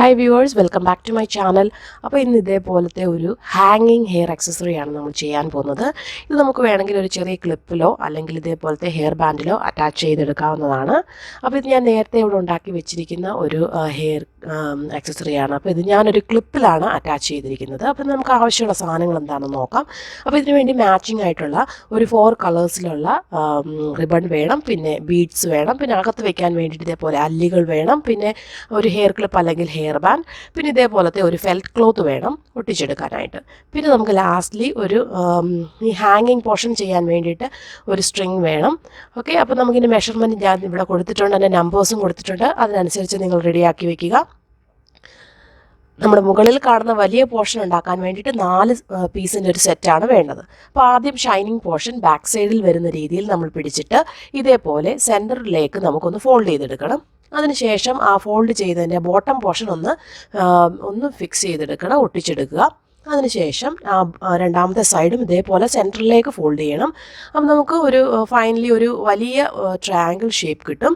Hi viewers, welcome back to my channel. അപ്പോൾ ഇന്ന് ഇതേപോലത്തെ ഒരു ഹാങ്ങിങ് ഹെയർ ആക്സസറി ആണ് നമ്മൾ ചെയ്യാൻ പോകുന്നത്. ഇത് നമുക്ക് വേണമെങ്കിൽ ഒരു ചെറിയ ക്ലിപ്പിലോ അല്ലെങ്കിൽ ഇതേപോലത്തെ ഹെയർ ബാൻഡിലോ അറ്റാച്ച് ചെയ്തെടുക്കാവുന്നതാണ്. അപ്പോൾ ഇത് ഞാൻ നേരത്തെ ഇവിടെ ഉണ്ടാക്കി വെച്ചിരിക്കുന്ന ഒരു ഹെയർ ആക്സസറിയാണ്. അപ്പോൾ ഇത് ഞാനൊരു ക്ലിപ്പിലാണ് അറ്റാച്ച് ചെയ്തിരിക്കുന്നത്. അപ്പോൾ നമുക്ക് ആവശ്യമുള്ള സാധനങ്ങൾ എന്താണെന്ന് നോക്കാം. അപ്പോൾ ഇതിനു വേണ്ടി മാച്ചിങ് ആയിട്ടുള്ള ഒരു 4 കളേഴ്സിലുള്ള റിബൺ വേണം, പിന്നെ ബീഡ്സ് വേണം, പിന്നെ അകത്ത് വെക്കാൻ വേണ്ടിയിട്ട് ഇതേപോലെ അല്ലികൾ വേണം, പിന്നെ ഒരു ഹെയർ ക്ലിപ്പ് അല്ലെങ്കിൽ ഹെയർ ബാൻഡ്, പിന്നെ ഇതേപോലത്തെ ഒരു ഫെൽറ്റ് ക്ലോത്ത് വേണം ഒട്ടിച്ചെടുക്കാനായിട്ട്. പിന്നെ നമുക്ക് ലാസ്റ്റ്ലി ഒരു ഈ ഹാങ്ങിങ് പോർഷൻ ചെയ്യാൻ വേണ്ടിയിട്ട് ഒരു സ്ട്രിങ് വേണം. ഓക്കെ, അപ്പോൾ നമുക്കിൻ്റെ മെഷർമെൻറ്റ് ഞാൻ ഇവിടെ കൊടുത്തിട്ടുണ്ട്, എൻ്റെ നമ്പേഴ്സും കൊടുത്തിട്ടുണ്ട്. അതിനനുസരിച്ച് നിങ്ങൾ റെഡിയാക്കി വെക്കുക. നമ്മുടെ മുകളിൽ കാണുന്ന വലിയ പോർഷൻ ഉണ്ടാക്കാൻ വേണ്ടിയിട്ട് 4 പീസിൻ്റെ ഒരു സെറ്റാണ് വേണ്ടത്. അപ്പോൾ ആദ്യം ഷൈനിങ് പോർഷൻ ബാക്ക് സൈഡിൽ വരുന്ന രീതിയിൽ നമ്മൾ പിടിച്ചിട്ട് ഇതേപോലെ സെൻറ്ററിലേക്ക് നമുക്കൊന്ന് ഫോൾഡ് ചെയ്തെടുക്കണം. അതിനുശേഷം ആ ഫോൾഡ് ചെയ്തതിൻ്റെ ബോട്ടം പോർഷൻ ഒന്ന് ഫിക്സ് ചെയ്തെടുക്കണം, ഒട്ടിച്ചെടുക്കുക. അതിനുശേഷം രണ്ടാമത്തെ സൈഡും ഇതേപോലെ സെൻറ്ററിലേക്ക് ഫോൾഡ് ചെയ്യണം. അപ്പം നമുക്ക് ഫൈനലി ഒരു വലിയ ട്രയാങ്കിൾ ഷേപ്പ് കിട്ടും.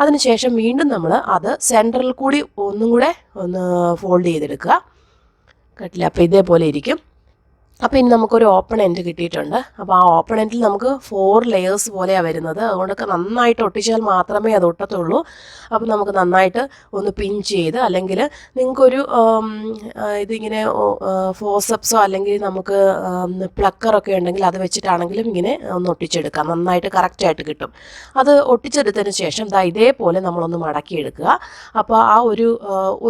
അതിനുശേഷം വീണ്ടും നമ്മൾ അത് സെൻറ്ററിൽ കൂടി ഒന്നും കൂടെ ഒന്ന് ഫോൾഡ് ചെയ്തെടുക്കുക. കേട്ടില്ല? അപ്പോൾ ഇതേപോലെ ഇരിക്കും. അപ്പോൾ ഇനി നമുക്കൊരു ഓപ്പൺ എൻഡ് കിട്ടിയിട്ടുണ്ട്. അപ്പോൾ ആ ഓപ്പൺ എൻഡിൽ നമുക്ക് 4 ലെയേഴ്സ് പോലെയാണ് വരുന്നത്. അതുകൊണ്ടൊക്കെ നന്നായിട്ട് ഒട്ടിച്ചാൽ മാത്രമേ അത് ഒട്ടത്തുള്ളൂ. അപ്പോൾ നമുക്ക് നന്നായിട്ട് ഒന്ന് പിൻ ചെയ്ത്, അല്ലെങ്കിൽ നിങ്ങൾക്കൊരു ഇതിങ്ങനെ ഫോസപ്സോ അല്ലെങ്കിൽ നമുക്ക് പ്ലക്കറൊക്കെ ഉണ്ടെങ്കിൽ അത് വെച്ചിട്ടാണെങ്കിലും ഇങ്ങനെ ഒന്ന് ഒട്ടിച്ചെടുക്കാം. നന്നായിട്ട് കറക്റ്റായിട്ട് കിട്ടും. അത് ഒട്ടിച്ചെടുത്തതിന് ശേഷം ഇതേപോലെ നമ്മളൊന്ന് മടക്കിയെടുക്കുക. അപ്പോൾ ആ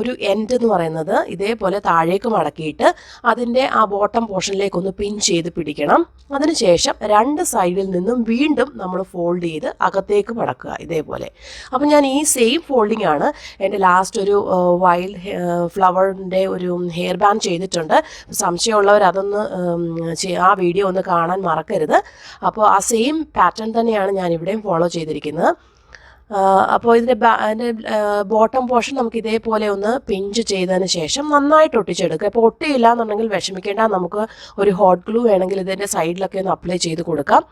ഒരു എൻഡ് എന്ന് പറയുന്നത് ഇതേപോലെ താഴേക്ക് മടക്കിയിട്ട് അതിൻ്റെ ആ ബോട്ടം പോർഷൻ ൊന്ന് പിൻ ചെയ്ത് പിടിക്കണം. അതിനുശേഷം 2 സൈഡിൽ നിന്നും വീണ്ടും നമ്മൾ ഫോൾഡ് ചെയ്ത് അകത്തേക്ക് മടക്കുക ഇതേപോലെ. അപ്പം ഞാൻ ഈ സെയിം ഫോൾഡിംഗ് ആണ് എൻ്റെ ലാസ്റ്റ് ഒരു വൈൽഡ് ഫ്ലവറിൻ്റെ ഒരു ഹെയർ ബാൻഡ് ചെയ്തിട്ടുണ്ട്. സംശയമുള്ളവർ അതൊന്ന് ആ വീഡിയോ ഒന്ന് കാണാൻ മറക്കരുത്. അപ്പോൾ ആ സെയിം പാറ്റേൺ തന്നെയാണ് ഞാൻ ഇവിടെയും ഫോളോ ചെയ്തിരിക്കുന്നത്. അപ്പോൾ ഇതിൻ്റെ ബോട്ടം പോർഷൻ നമുക്ക് ഇതേപോലെ ഒന്ന് പിഞ്ച് ചെയ്തതിന് ശേഷം നന്നായിട്ട് ഒട്ടിച്ചെടുക്കുക. ഇപ്പോൾ ഒട്ടിയില്ല എന്നുണ്ടെങ്കിൽ വിഷമിക്കേണ്ട, നമുക്ക് ഒരു ഹോട്ട് ഗ്ലൂ വേണമെങ്കിൽ ഇതിൻ്റെ സൈഡിലൊക്കെ ഒന്ന് അപ്ലൈ ചെയ്ത് കൊടുക്കാം.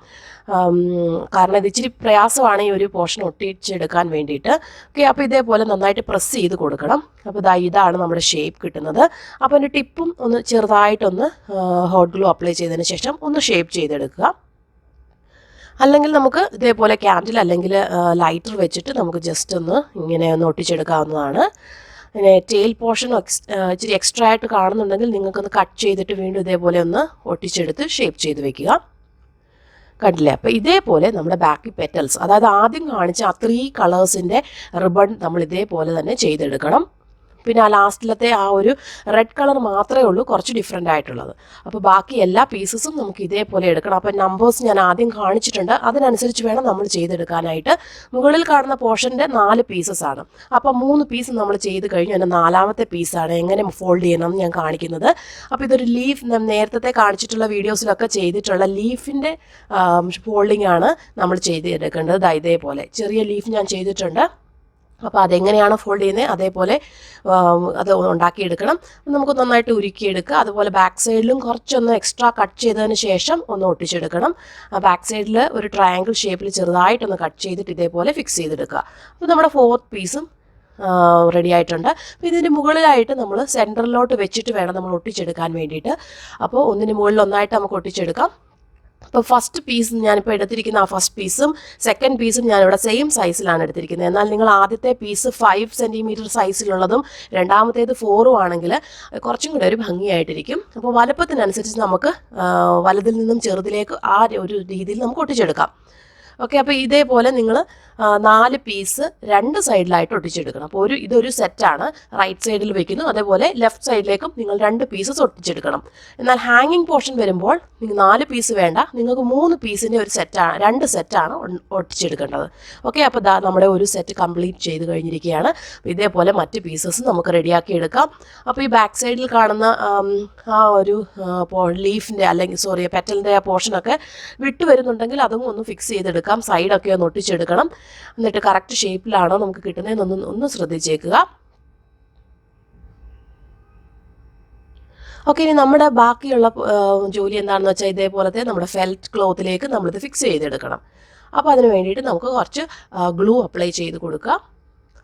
കാരണം ഇത് ഇച്ചിരി പ്രയാസമാണ് ഈ ഒരു പോർഷൻ ഒട്ടിച്ചെടുക്കാൻ വേണ്ടിയിട്ട്. ഓക്കെ, അപ്പോൾ ഇതേപോലെ നന്നായിട്ട് പ്രസ് ചെയ്ത് കൊടുക്കണം. അപ്പോൾ ഇതാണ് നമ്മുടെ ഷേപ്പ് കിട്ടുന്നത്. അപ്പോൾ എൻ്റെ ടിപ്പും ഒന്ന് ചെറുതായിട്ടൊന്ന് ഹോട്ട് ഗ്ലൂ അപ്ലൈ ചെയ്തതിന് ശേഷം ഒന്ന് ഷേപ്പ് ചെയ്തെടുക്കുക. അല്ലെങ്കിൽ നമുക്ക് ഇതേപോലെ ക്യാൻഡിൽ അല്ലെങ്കിൽ ലൈറ്റർ വെച്ചിട്ട് നമുക്ക് ജസ്റ്റ് ഇങ്ങനെ ഒന്ന് ഒട്ടിച്ചെടുക്കാവുന്നതാണ്. പിന്നെ ടെയിൽ പോർഷൻ ഇച്ചിരി എക്സ്ട്രാ ആയിട്ട് കാണുന്നുണ്ടെങ്കിൽ നിങ്ങൾക്കൊന്ന് കട്ട് ചെയ്തിട്ട് വീണ്ടും ഇതേപോലെ ഒന്ന് ഒട്ടിച്ചെടുത്ത് ഷേപ്പ് ചെയ്ത് വെക്കുക. കണ്ടില്ലേ? അപ്പോൾ ഇതേപോലെ നമ്മുടെ ബാക്കി പെറ്റൽസ്, അതായത് ആദ്യം കാണിച്ച ആ 3 കളേഴ്സിൻ്റെ റിബൺ നമ്മൾ ഇതേപോലെ തന്നെ ചെയ്തെടുക്കണം. പിന്നെ ആ ലാസ്റ്റിലത്തെ ആ ഒരു റെഡ് കളർ മാത്രമേ ഉള്ളൂ കുറച്ച് ഡിഫറെൻ്റ് ആയിട്ടുള്ളത്. അപ്പോൾ ബാക്കി എല്ലാ പീസസും നമുക്ക് ഇതേപോലെ എടുക്കണം. അപ്പോൾ നമ്പേഴ്സ് ഞാൻ ആദ്യം കാണിച്ചിട്ടുണ്ട്, അതിനനുസരിച്ച് വേണം നമ്മൾ ചെയ്തെടുക്കാനായിട്ട്. മുകളിൽ കാണുന്ന പോർഷൻ്റെ 4 പീസസാണ്. അപ്പോൾ 3 പീസ് നമ്മൾ ചെയ്ത് കഴിഞ്ഞു. എൻ്റെ 4ാമത്തെ പീസാണ് എങ്ങനെ ഫോൾഡ് ചെയ്യണം എന്ന് ഞാൻ കാണിക്കുന്നത്. അപ്പോൾ ഇതൊരു ലീഫ്, നേരത്തെ കാണിച്ചിട്ടുള്ള വീഡിയോസിലൊക്കെ ചെയ്തിട്ടുള്ള ലീഫിൻ്റെ ഫോൾഡിംഗ് ആണ് നമ്മൾ ചെയ്തെടുക്കേണ്ടത്. ഇതേപോലെ ചെറിയ ലീഫ് ഞാൻ ചെയ്തിട്ടുണ്ട്. അപ്പോൾ അതെങ്ങനെയാണ് ഫോൾഡ് ചെയ്യുന്നത് അതേപോലെ അത് ഉണ്ടാക്കിയെടുക്കണം. നമുക്ക് നന്നായിട്ട് ഉരുക്കിയെടുക്കുക. അതുപോലെ ബാക്ക് സൈഡിലും കുറച്ചൊന്ന് എക്സ്ട്രാ കട്ട് ചെയ്തതിന് ശേഷം ഒന്ന് ഒട്ടിച്ചെടുക്കണം. ബാക്ക് സൈഡിൽ ഒരു ട്രയാങ്കിൾ ഷേപ്പിൽ ചെറുതായിട്ടൊന്ന് കട്ട് ചെയ്തിട്ട് ഇതേപോലെ ഫിക്സ് ചെയ്തെടുക്കുക. അപ്പോൾ നമ്മുടെ 4th പീസും റെഡി ആയിട്ടുണ്ട്. അപ്പോൾ ഇതിൻ്റെ മുകളിലായിട്ട് നമ്മൾ സെൻറ്ററിലോട്ട് വെച്ചിട്ട് വേണം നമ്മൾ ഒട്ടിച്ചെടുക്കാൻ വേണ്ടിയിട്ട്. അപ്പോൾ ഒന്നിന് മുകളിൽ ഒന്നായിട്ട് നമുക്ക് ഒട്ടിച്ചെടുക്കാം. അപ്പോൾ ഫസ്റ്റ് പീസ് ഞാനിപ്പോൾ എടുത്തിരിക്കുന്ന ആ ഫസ്റ്റ് പീസും സെക്കൻഡ് പീസും ഞാനിവിടെ സെയിം സൈസിലാണ് എടുത്തിരിക്കുന്നത്. എന്നാൽ നിങ്ങൾ ആദ്യത്തെ പീസ് 5 സെൻറ്റിമീറ്റർ സൈസിലുള്ളതും രണ്ടാമത്തേത് 4 ആണെങ്കിൽ കുറച്ചും കൂടെ ഒരു ഭംഗിയായിട്ടിരിക്കും. അപ്പോൾ വലുപ്പത്തിനനുസരിച്ച് നമുക്ക് വലുതിൽ നിന്നും ചെറുതിലേക്ക് ആ ഒരു രീതിയിൽ നമുക്ക് ഒട്ടിച്ചെടുക്കാം. ഓക്കെ, അപ്പോൾ ഇതേപോലെ നിങ്ങൾ 4 പീസ് 2 സൈഡിലായിട്ട് ഒട്ടിച്ചെടുക്കണം. അപ്പോൾ ഇതൊരു സെറ്റാണ്. റൈറ്റ് സൈഡിൽ വെക്കുന്നു, അതേപോലെ ലെഫ്റ്റ് സൈഡിലേക്കും നിങ്ങൾ 2 പീസസ് ഒട്ടിച്ചെടുക്കണം. എന്നാൽ ഹാങ്ങിങ് പോർഷൻ വരുമ്പോൾ നിങ്ങൾ 4 പീസ് വേണ്ട, നിങ്ങൾക്ക് 3 പീസിൻ്റെ ഒരു സെറ്റാണ്, 2 സെറ്റാണ് ഒട്ടിച്ചെടുക്കേണ്ടത്. ഓക്കെ, അപ്പോൾ നമ്മുടെ ഒരു സെറ്റ് കംപ്ലീറ്റ് ചെയ്ത് കഴിഞ്ഞിരിക്കുകയാണ്. അപ്പോൾ ഇതേപോലെ മറ്റ് പീസസ് നമുക്ക് റെഡിയാക്കി എടുക്കാം. അപ്പോൾ ഈ ബാക്ക് സൈഡിൽ കാണുന്ന ആ ഒരു ലീഫിൻ്റെ അല്ലെങ്കിൽ പെറ്റലിൻ്റെ ആ പോർഷനൊക്കെ വിട്ടു വരുന്നുണ്ടെങ്കിൽ അതും ഒന്ന് ഫിക്സ് ചെയ്തെടുക്കാം. സൈഡൊക്കെ ഒന്ന് ഒട്ടിച്ചെടുക്കണം. എന്നിട്ട് കറക്റ്റ് ഷേപ്പിലാണോ നമുക്ക് കിട്ടുന്നതെന്നൊന്ന് ശ്രദ്ധിച്ചേക്കുക. ഓക്കെ, ഇനി നമ്മുടെ ബാക്കിയുള്ള ജോലി എന്താണെന്ന് വെച്ചാൽ ഇതേപോലത്തെ നമ്മുടെ ഫെൽറ്റ് ക്ലോത്തിലേക്ക് നമ്മളിത് ഫിക്സ് ചെയ്തെടുക്കണം. അപ്പോൾ അതിന് വേണ്ടിയിട്ട് നമുക്ക് കുറച്ച് ഗ്ലൂ അപ്ലൈ ചെയ്ത് കൊടുക്കുക.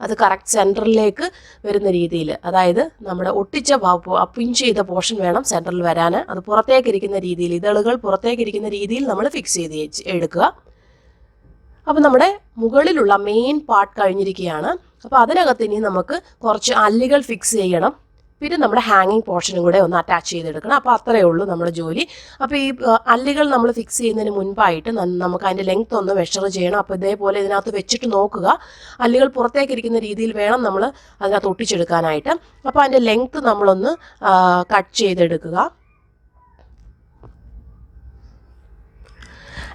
അത് കറക്റ്റ് സെൻറ്ററിലേക്ക് വരുന്ന രീതിയിൽ, അതായത് നമ്മുടെ ഒട്ടിച്ച പിൻ ചെയ്ത പോർഷൻ വേണം സെൻറ്ററിൽ വരാൻ. അത് പുറത്തേക്കിരിക്കുന്ന രീതിയിൽ, ഇതളുകൾ പുറത്തേക്കിരിക്കുന്ന രീതിയിൽ നമ്മൾ ഫിക്സ് ചെയ്ത് എടുക്കുക. അപ്പോൾ നമ്മുടെ മുകളിലുള്ള മെയിൻ പാർട്ട് കഴിഞ്ഞിരിക്കുകയാണ്. അപ്പോൾ അതിനകത്ത് ഇനി നമുക്ക് കുറച്ച് അല്ലികൾ ഫിക്സ് ചെയ്യണം. പിന്നെ നമ്മുടെ ഹാങ്ങിങ് പോർഷനും കൂടെ ഒന്ന് അറ്റാച്ച് ചെയ്തെടുക്കണം. അപ്പോൾ അത്രയേ ഉള്ളൂ നമ്മുടെ ജോലി. അപ്പോൾ ഈ അല്ലികൾ നമ്മൾ ഫിക്സ് ചെയ്യുന്നതിന് മുൻപായിട്ട് നമുക്ക് അതിൻ്റെ ലെങ്ത് ഒന്ന് മെഷർ ചെയ്യണം. അപ്പോൾ ഇതേപോലെ ഇതിനകത്ത് വെച്ചിട്ട് നോക്കുക. അല്ലികൾ പുറത്തേക്കിരിക്കുന്ന രീതിയിൽ വേണം നമ്മൾ അതിനകത്ത് ഒട്ടിച്ചെടുക്കാനായിട്ട്. അപ്പോൾ അതിൻ്റെ ലെങ്ത് നമ്മളൊന്ന് കട്ട് ചെയ്തെടുക്കുക.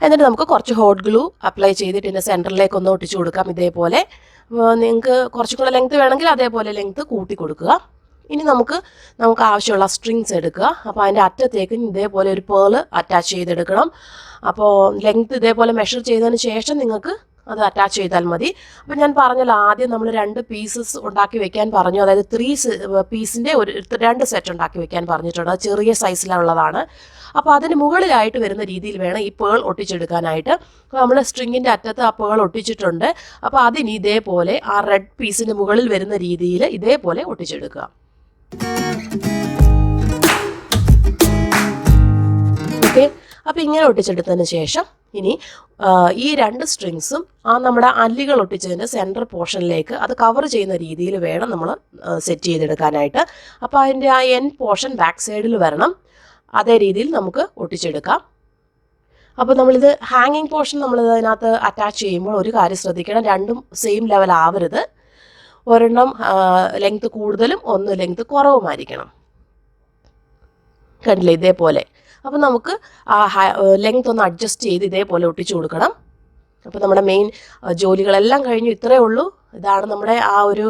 എന്നിട്ട് നമുക്ക് കുറച്ച് ഹോട്ട് ഗ്ലൂ അപ്ലൈ ചെയ്തിട്ട് ഇതിൻ്റെ സെൻറ്ററിലേക്ക് ഒന്ന് ഒട്ടിച്ചു കൊടുക്കാം. ഇതേപോലെ നിങ്ങൾക്ക് കുറച്ചും കൂടെ ലെങ്ത് വേണമെങ്കിൽ അതേപോലെ ലെങ്ത് കൂട്ടി കൊടുക്കുക. ഇനി നമുക്ക് ആവശ്യമുള്ള സ്ട്രിങ്സ് എടുക്കുക. അപ്പോൾ അതിൻ്റെ അറ്റത്തേക്ക് ഇതേപോലെ ഒരു പേള് അറ്റാച്ച് ചെയ്തെടുക്കണം. അപ്പോൾ ലെങ്ത് ഇതേപോലെ മെഷർ ചെയ്തതിന് ശേഷം നിങ്ങൾക്ക് അത് അറ്റാച്ച് ചെയ്താൽ മതി. അപ്പോൾ ഞാൻ പറഞ്ഞല്ലോ, ആദ്യം നമ്മൾ 2 പീസസ് ഉണ്ടാക്കി വെക്കാൻ പറഞ്ഞു. അതായത് 3 പീസിൻ്റെ 2 സെറ്റ് ഉണ്ടാക്കി വെക്കാൻ പറഞ്ഞിട്ടുണ്ട്. അത് ചെറിയ സൈസിലുള്ളതാണ്. അപ്പോൾ അതിന് മുകളിലായിട്ട് വരുന്ന രീതിയിൽ വേണം ഈ പേൾ ഒട്ടിച്ചെടുക്കാനായിട്ട്. അപ്പോൾ നമ്മൾ സ്ട്രിങ്ങിൻ്റെ അറ്റത്ത് ആ പേൾ ഒട്ടിച്ചിട്ടുണ്ട്. അപ്പോൾ അതിന് ഇതേപോലെ ആ റെഡ് പീസിന് മുകളിൽ വരുന്ന രീതിയിൽ ഇതേപോലെ ഒട്ടിച്ചെടുക്കുക. ഓക്കെ, അപ്പോൾ ഇങ്ങനെ ഒട്ടിച്ചെടുത്തതിന് ശേഷം ഇനി ഈ 2 സ്ട്രിങ്സും നമ്മുടെ അല്ലികൾ ഒട്ടിച്ചതിൻ്റെ സെൻറ്റർ പോർഷനിലേക്ക് അത് കവർ ചെയ്യുന്ന രീതിയിൽ വേണം നമ്മൾ സെറ്റ് ചെയ്തെടുക്കാനായിട്ട്. അപ്പോൾ അതിൻ്റെ ആ എൻ പോർഷൻ ബാക്ക് സൈഡിൽ വരണം. അതേ രീതിയിൽ നമുക്ക് ഒട്ടിച്ചെടുക്കാം. അപ്പോൾ നമ്മളിത് ഹാങ്ങിങ് പോർഷൻ നമ്മൾ അതിനകത്ത് അറ്റാച്ച് ചെയ്യുമ്പോൾ ഒരു കാര്യം ശ്രദ്ധിക്കണം, രണ്ടും സെയിം ലെവൽ ആവരുത്. ഒരെണ്ണം ലെങ്ത് കൂടുതലും ഒന്ന് ലെങ്ത് കുറവുമായിരിക്കണം. കണ്ടില്ലേ, ഇതേപോലെ. അപ്പോൾ നമുക്ക് ആ ലെങ്ത് ഒന്ന് അഡ്ജസ്റ്റ് ചെയ്ത് ഇതേപോലെ ഒട്ടിച്ചു കൊടുക്കണം. അപ്പോൾ നമ്മുടെ മെയിൻ ജോലികളെല്ലാം കഴിഞ്ഞു. ഇത്രയേ ഉള്ളൂ. ഇതാണ് നമ്മുടെ ആ ഒരു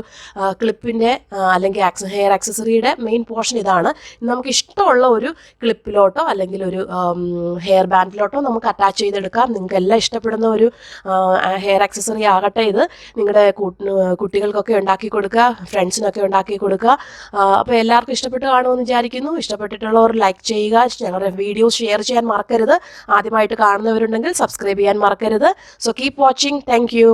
ക്ലിപ്പിൻ്റെ അല്ലെങ്കിൽ ഹെയർ ആക്സസറിയുടെ മെയിൻ പോർഷൻ. ഇതാണ്. നമുക്ക് ഇഷ്ടമുള്ള ഒരു ക്ലിപ്പിലോട്ടോ അല്ലെങ്കിൽ ഒരു ഹെയർ ബാൻഡിലോട്ടോ നമുക്ക് അറ്റാച്ച് ചെയ്തെടുക്കാം. നിങ്ങൾക്ക് എല്ലാം ഇഷ്ടപ്പെടുന്ന ഒരു ഹെയർ ആക്സസറി ആകട്ടെ ഇത്. നിങ്ങളുടെ കുട്ടികൾക്കൊക്കെ ഉണ്ടാക്കി കൊടുക്കുക, ഫ്രണ്ട്സിനൊക്കെ ഉണ്ടാക്കി കൊടുക്കുക. അപ്പോൾ എല്ലാവർക്കും ഇഷ്ടപ്പെട്ട് കാണുമെന്ന് വിചാരിക്കുന്നു. ഇഷ്ടപ്പെട്ടിട്ടുള്ളവർ ലൈക്ക് ചെയ്യുക, ഞങ്ങളുടെ വീഡിയോസ് ഷെയർ ചെയ്യാൻ മറക്കരുത്. ആദ്യമായിട്ട് കാണുന്നവരുണ്ടെങ്കിൽ സബ്സ്ക്രൈബ് ചെയ്യാൻ മറക്കരുത്. So keep watching. Thank you.